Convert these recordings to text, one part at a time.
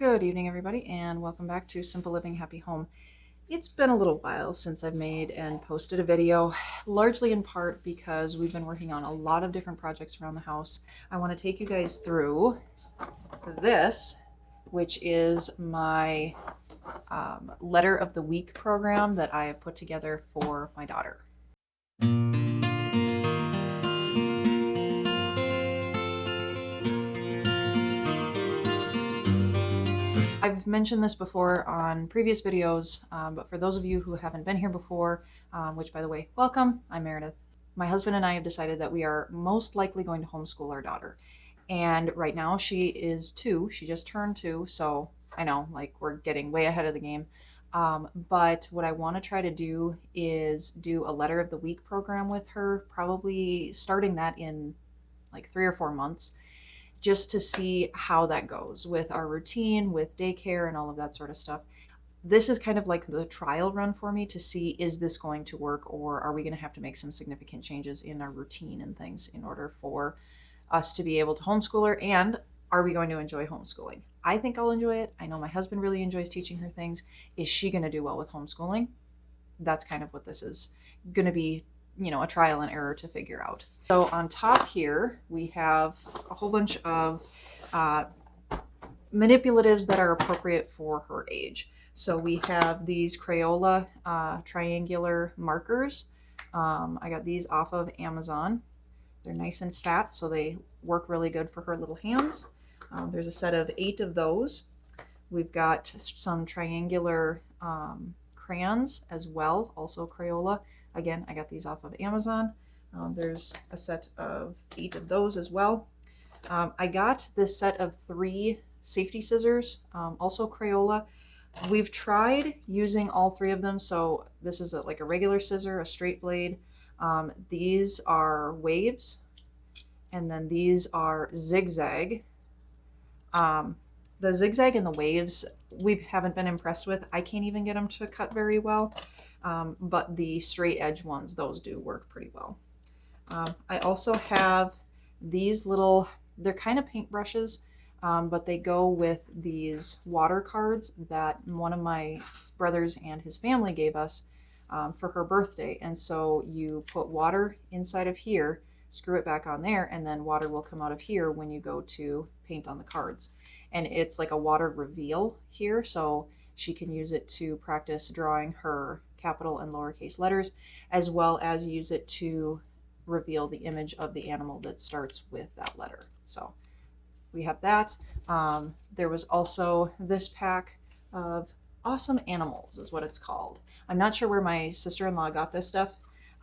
Good evening, everybody, and welcome back to Simple Living Happy Home. It's been a little while since I've made and posted a video, largely in part because we've been working on a lot of different projects around the house. I want to take you guys through this, which is my letter of the week program that I have put together for my daughter. I've mentioned this before on previous videos, but for those of you who haven't been here before, which by the way, welcome, I'm Meredith. My husband and I have decided that we are most likely going to homeschool our daughter. And right now she is 2, she just turned 2, so I know, like, we're getting way ahead of the game. But what I want to try to do is do a letter of the week program with her, probably starting that in like 3 or 4 months, just to see how that goes with our routine, with daycare, and all of that sort of stuff. This is kind of like the trial run for me to see, is this going to work, or are we going to have to make some significant changes in our routine and things in order for us to be able to homeschool her, and are we going to enjoy homeschooling? I think I'll enjoy it. I know my husband really enjoys teaching her things. Is she going to do well with homeschooling? That's kind of what this is going to be, a trial and error to figure out. So on top here, we have a whole bunch of manipulatives that are appropriate for her age. So we have these Crayola triangular markers. I got these off of Amazon. They're nice and fat, so they work really good for her little hands. There's a set of 8 of those. We've got some triangular crayons as well, also Crayola. Again, I got these off of Amazon. There's a set of 8 of those as well. I got this set of 3 safety scissors, also Crayola. We've tried using all 3 of them. So this is like a regular scissor, a straight blade. These are waves, and then these are zigzag. The zigzag and the waves we haven't been impressed with. I can't even get them to cut very well. But the straight edge ones, those do work pretty well. I also have these little, they're kind of paintbrushes, but they go with these water cards that one of my brothers and his family gave us for her birthday. And so you put water inside of here, screw it back on there, and then water will come out of here when you go to paint on the cards. And it's like a water reveal here, so she can use it to practice drawing her capital and lowercase letters, as well as use it to reveal the image of the animal that starts with that letter. So we have that. There was also this pack of awesome animals, is what it's called. I'm not sure where my sister-in-law got this stuff,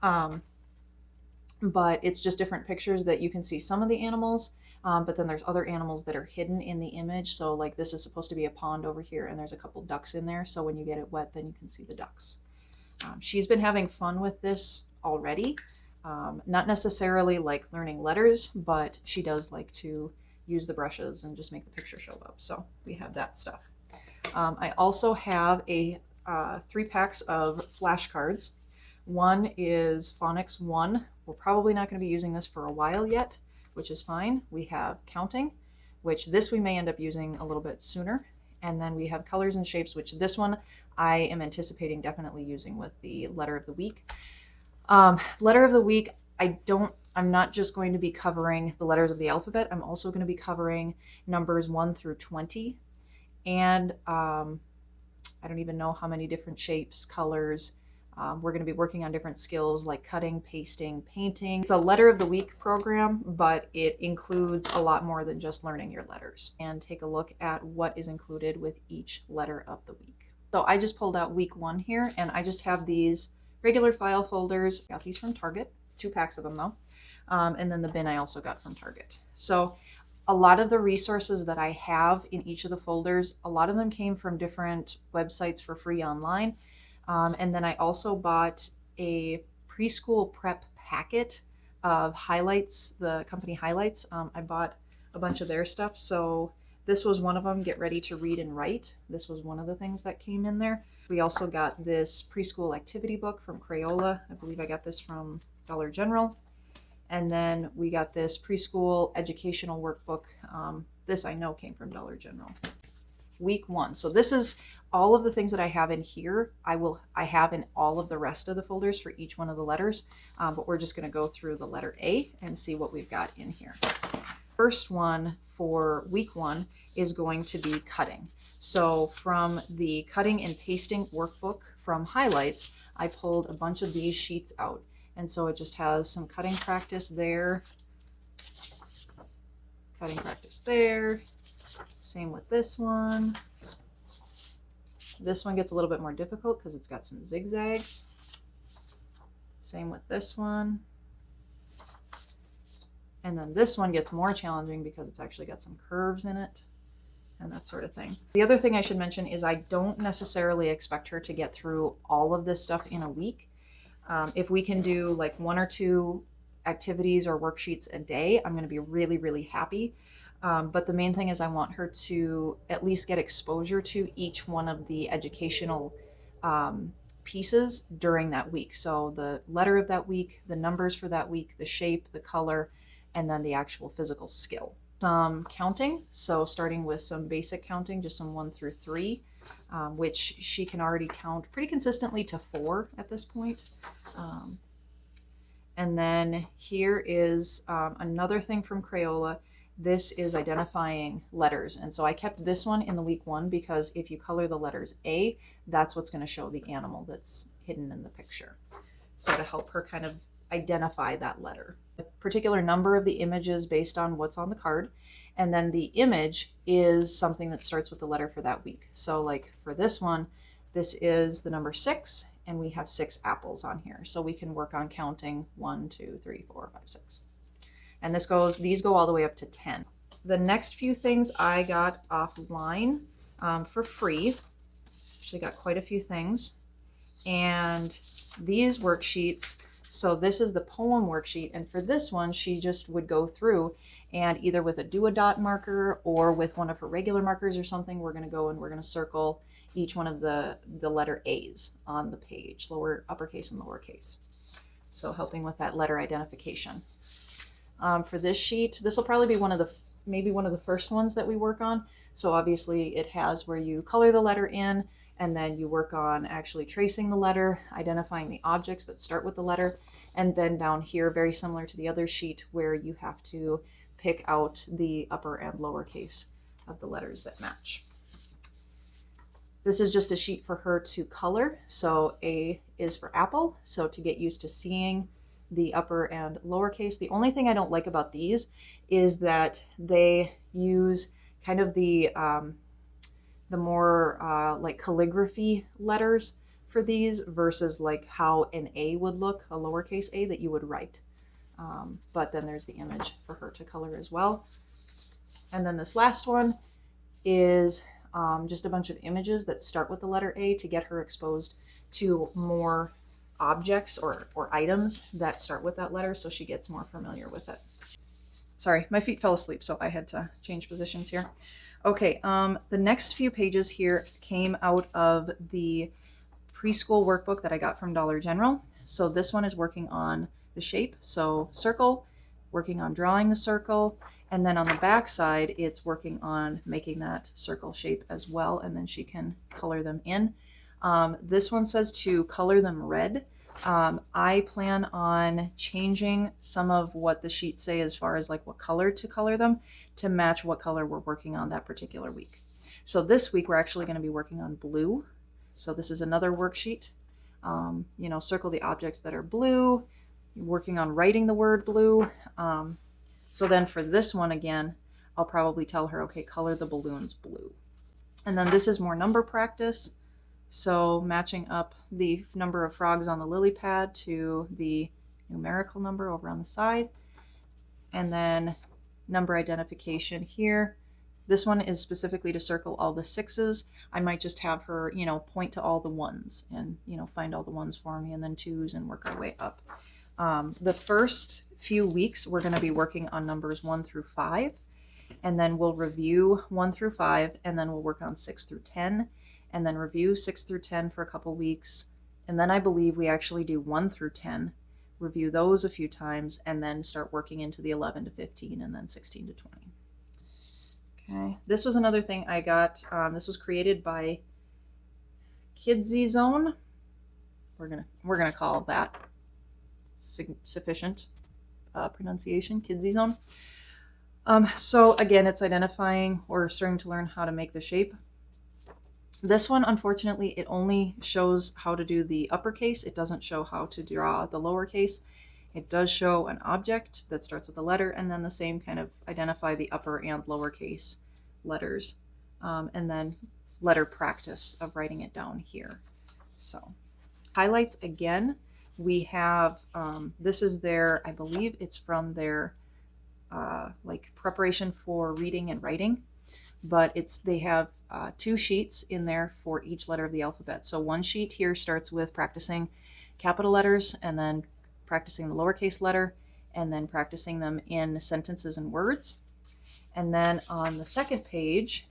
but it's just different pictures that you can see some of the animals, but then there's other animals that are hidden in the image. So like this is supposed to be a pond over here, and there's a couple ducks in there, so when you get it wet, then you can see the ducks. She's been having fun with this already. Not necessarily like learning letters, but she does like to use the brushes and just make the picture show up. So we have that stuff. I also have 3 packs of flashcards. One is Phonics 1. We're probably not going to be using this for a while yet, which is fine. We have counting, which this we may end up using a little bit sooner. And then we have colors and shapes, which this one I am anticipating definitely using with the letter of the week. Letter of the week, I'm not just going to be covering the letters of the alphabet. I'm also going to be covering numbers 1 through 20. And I don't even know how many different shapes, colors. We're going to be working on different skills like cutting, pasting, painting. It's a letter of the week program, but it includes a lot more than just learning your letters. And take a look at what is included with each letter of the week. So I just pulled out week 1 here, and I just have these regular file folders. Got these from Target, 2 packs of them though. And then the bin I also got from Target. So a lot of the resources that I have in each of the folders, a lot of them came from different websites for free online. And then I also bought a preschool prep packet of highlights, the company highlights. I bought a bunch of their stuff. So this was one of them, Get Ready to Read and Write. This was one of the things that came in there. We also got this preschool activity book from Crayola. I believe I got this from Dollar General. And then we got this preschool educational workbook. This I know came from Dollar General. week 1. So this is all of the things that I have in here. I have in all of the rest of the folders for each one of the letters, but we're just going to go through the letter A and see what we've got in here. First one for week 1 is going to be cutting. So from the cutting and pasting workbook from highlights, I pulled a bunch of these sheets out. And so it just has some cutting practice there, cutting practice there. Same with this one. This one gets a little bit more difficult because it's got some zigzags. Same with this one. And then this one gets more challenging because it's actually got some curves in it and that sort of thing. The other thing I should mention is I don't necessarily expect her to get through all of this stuff in a week. If we can do like 1 or 2 activities or worksheets a day, I'm going to be really, really happy. But the main thing is I want her to at least get exposure to each one of the educational pieces during that week. So the letter of that week, the numbers for that week, the shape, the color, and then the actual physical skill. Some counting, so starting with some basic counting, just some 1 through 3, which she can already count pretty consistently to 4 at this point. And then here is another thing from Crayola. This is identifying letters. And so I kept this one in the week 1 because if you color the letters A, that's what's going to show the animal that's hidden in the picture. So to help her kind of identify that letter. A particular number of the images based on what's on the card. And then the image is something that starts with the letter for that week. So like for this one, this is the number 6, and we have 6 apples on here. So we can work on counting 1, 2, 3, 4, 5, 6. And these go all the way up to 10. The next few things I got offline for free. Actually got quite a few things. And these worksheets, so this is the poem worksheet. And for this one, she just would go through and either with a do-a-dot marker or with one of her regular markers or something, we're going to go and we're going to circle each one of the letter A's on the page, uppercase and lowercase. So helping with that letter identification. For this sheet, this will probably be maybe one of the first ones that we work on. So obviously it has where you color the letter in, and then you work on actually tracing the letter, identifying the objects that start with the letter, and then down here, very similar to the other sheet, where you have to pick out the upper and lowercase of the letters that match. This is just a sheet for her to color. So A is for apple, so to get used to seeing the upper and lowercase. The only thing I don't like about these is that they use kind of the more like calligraphy letters for these versus like how an A would look, a lowercase a that you would write. But then there's the image for her to color as well. And then this last one is just a bunch of images that start with the letter A to get her exposed to more objects or items that start with that letter so she gets more familiar with it. Sorry, my feet fell asleep, so I had to change positions here. Okay, the next few pages here came out of the preschool workbook that I got from Dollar General. So this one is working on the shape, so circle, working on drawing the circle, and then on the back side, it's working on making that circle shape as well, and then she can color them in. This one says to color them red. I plan on changing some of what the sheets say as far as like what color to color them to match what color we're working on that particular week. So this week we're actually going to be working on blue. So this is another worksheet. Circle the objects that are blue, working on writing the word blue. So then for this one again, I'll probably tell her, okay, color the balloons blue. And then this is more number practice. So matching up the number of frogs on the lily pad to the numerical number over on the side. And then number identification here. This one is specifically to circle all the 6s. I might just have her, point to all the 1s and, find all the 1s for me, and then 2s and work our way up. The first few weeks, we're going to be working on numbers 1 through 5. And then we'll review 1 through 5, and then we'll work on 6 through 10. And then review 6 through 10 for a couple weeks. And then I believe we actually do 1 through 10, review those a few times, and then start working into the 11 to 15 and then 16 to 20. Okay, this was another thing I got. This was created by Kidsy Zone. We're gonna call that sufficient pronunciation. Kidsy Zone. So again, it's identifying or starting to learn how to make the shape. This one, unfortunately, it only shows how to do the uppercase. It doesn't show how to draw the lowercase. It does show an object that starts with a letter, and then the same kind of identify the upper and lowercase letters, and then letter practice of writing it down here. So highlights again, we have, this is their, I believe it's from their like preparation for reading and writing, but they have 2 sheets in there for each letter of the alphabet. So one sheet here starts with practicing capital letters, and then practicing the lowercase letter, and then practicing them in sentences and words. And then on the second page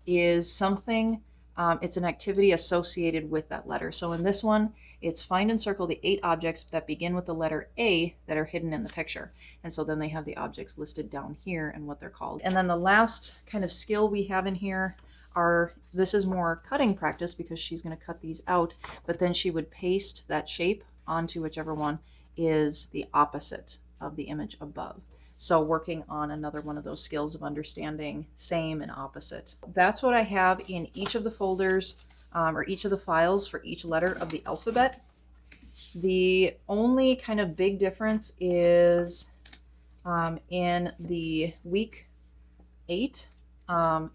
is something, it's an activity associated with that letter. So in this one, it's find and circle the 8 objects that begin with the letter A that are hidden in the picture. And so then they have the objects listed down here and what they're called. And then the last kind of skill we have in here this is more cutting practice because she's going to cut these out, but then she would paste that shape onto whichever one is the opposite of the image above. So working on another one of those skills of understanding same and opposite. That's what I have in each of the folders, or each of the files for each letter of the alphabet. The only kind of big difference is in the week 8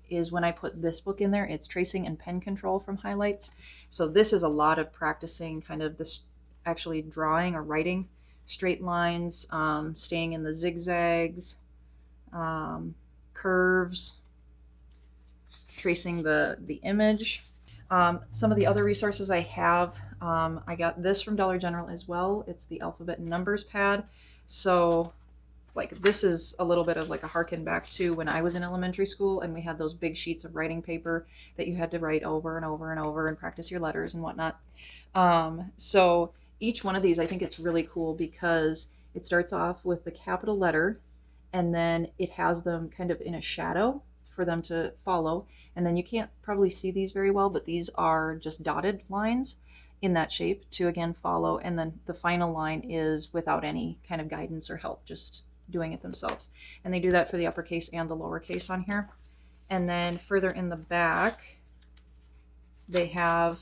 is when I put this book in there. It's tracing and pen control from highlights. So this is a lot of practicing kind of this actually drawing or writing straight lines, staying in the zigzags, curves, tracing the image. Some of the other resources I have, I got this from Dollar General as well. It's the alphabet and numbers pad. So like this is a little bit of like a harken back to when I was in elementary school and we had those big sheets of writing paper that you had to write over and over and over and practice your letters and whatnot. So each one of these, I think it's really cool because it starts off with the capital letter and then it has them kind of in a shadow for them to follow. And then you can't probably see these very well, but these are just dotted lines in that shape to again follow. And then the final line is without any kind of guidance or help, just doing it themselves. And they do that for the uppercase and the lowercase on here. And then further in the back, they have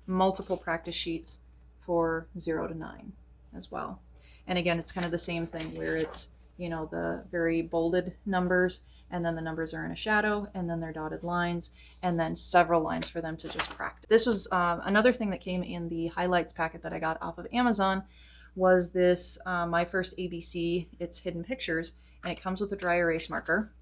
multiple practice sheets for 0 to 9 as well. And again, it's kind of the same thing where it's, you know, the very bolded numbers, and then the numbers are in a shadow, and then they're dotted lines, and then several lines for them to just practice. This was another thing that came in the highlights packet that I got off of Amazon was this My First ABC. It's hidden pictures, and it comes with a dry erase marker,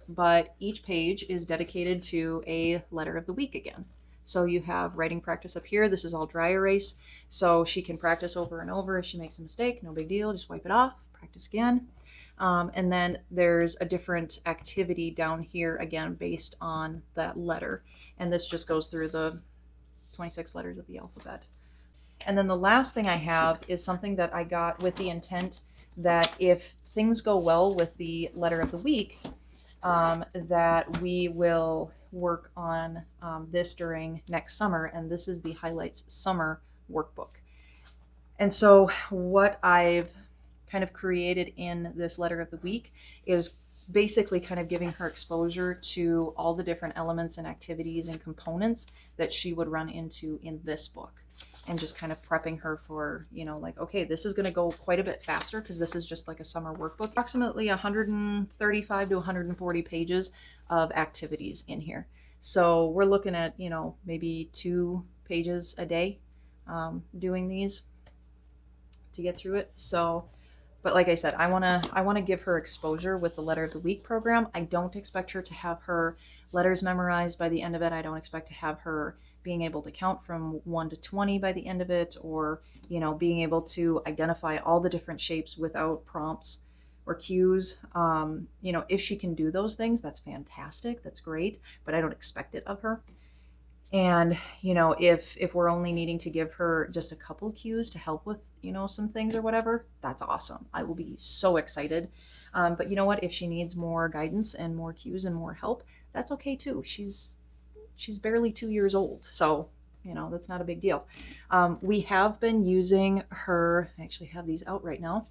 but each page is dedicated to a letter of the week again. So you have writing practice up here. This is all dry erase, so she can practice over and over. If she makes a mistake, no big deal, just wipe it off, practice again. And then there's a different activity down here again based on that letter, and this just goes through the 26 letters of the alphabet. And then the last thing I have is something that I got with the intent that if things go well with the letter of the week, that we will work on this during next summer. And this is the Highlights Summer Workbook. And so what I've kind of created in this letter of the week is basically kind of giving her exposure to all the different elements and activities and components that she would run into in this book. And just kind of prepping her for, you know, like, okay, this is going to go quite a bit faster because this is just like a summer workbook. Approximately 135 to 140 pages of activities in here. So we're looking at, you know, maybe 2 pages a day doing these to get through it. So, but like I said, I want to give her exposure with the letter of the week program. I don't expect her to have her letters memorized by the end of it. I don't expect to have her being able to count from 1 to 20 by the end of it, or, you know, being able to identify all the different shapes without prompts or cues. You know, if she can do those things, that's fantastic. That's great, but I don't expect it of her. And, you know, if we're only needing to give her just a couple cues to help with, you know, some things or whatever, that's awesome. I will be so excited. But you know what? If she needs more guidance and more cues and more help, that's okay too. She's barely 2 years old, so that's not a big deal. We have been using her. I actually have these out right now.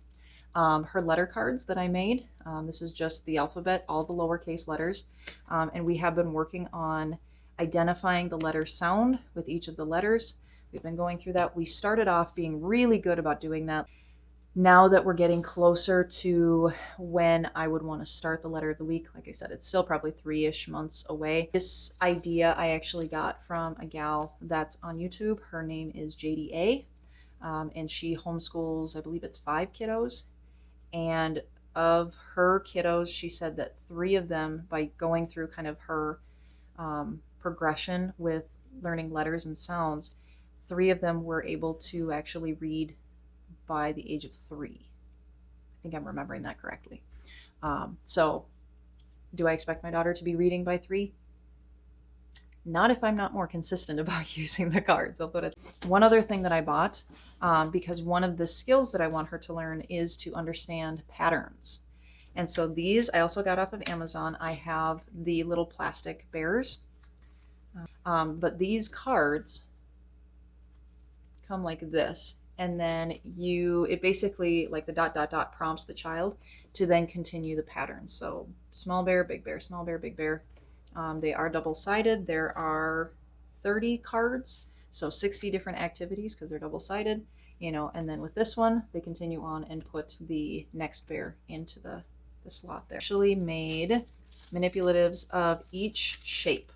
Her letter cards that I made. This is just the alphabet, all the lowercase letters, and we have been working on identifying the letter sound with each of the letters. We've been going through that. We started off being really good about doing that. Now that we're getting closer to when I would want to start the letter of the week, like I said, it's still probably 3-ish months away. This idea I actually got from a gal that's on YouTube. Her name is JDA, and she homeschools, I believe it's 5 kiddos. And of her kiddos, she said that 3 of them, by going through kind of her progression with learning letters and sounds, 3 of them were able to actually read by the age of 3. I think I'm remembering that correctly. So do I expect my daughter to be reading by 3? Not if I'm not more consistent about using the cards. I'll put it. One other thing that I bought, because one of the skills that I want her to learn is to understand patterns. And so these I also got off of Amazon. I have the little plastic bears, but these cards come like this. And then it basically, like the ... prompts the child to then continue the pattern. So small bear, big bear, small bear, big bear. They are double-sided. There are 30 cards, so 60 different activities because they're double-sided, and then with this one, they continue on and put the next bear into the slot there. Actually made manipulatives of each shape.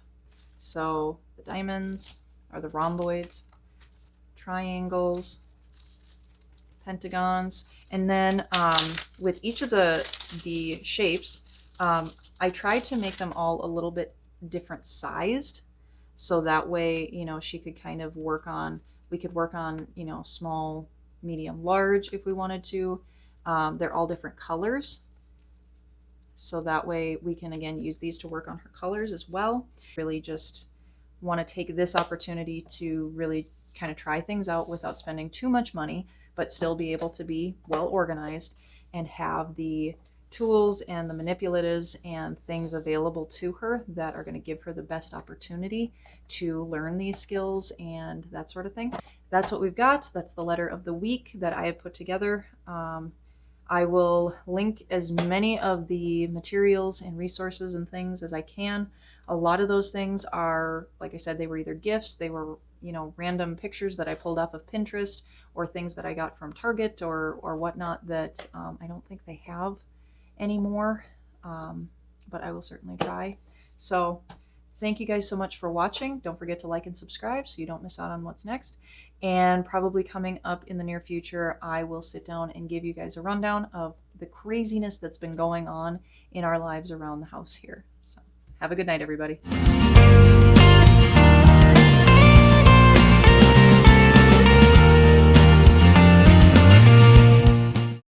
So the diamonds are the rhomboids, triangles, pentagons, and then with each of the shapes, I tried to make them all a little bit different sized, so that way she could kind of we could work on small, medium, large if we wanted to. They're all different colors, so that way we can again use these to work on her colors as well. Really just want to take this opportunity to really kind of try things out without spending too much money, but still be able to be well organized and have the tools and the manipulatives and things available to her that are going to give her the best opportunity to learn these skills and that sort of thing. That's what we've got. That's the letter of the week that I have put together. I will link as many of the materials and resources and things as I can. A lot of those things are, like I said, they were either gifts, they were random pictures that I pulled off of Pinterest, or things that I got from Target or whatnot that I don't think they have anymore, but I will certainly try. So thank you guys so much for watching. Don't forget to like and subscribe so you don't miss out on what's next. And probably coming up in the near future, I will sit down and give you guys a rundown of the craziness that's been going on in our lives around the house here. So have a good night, everybody.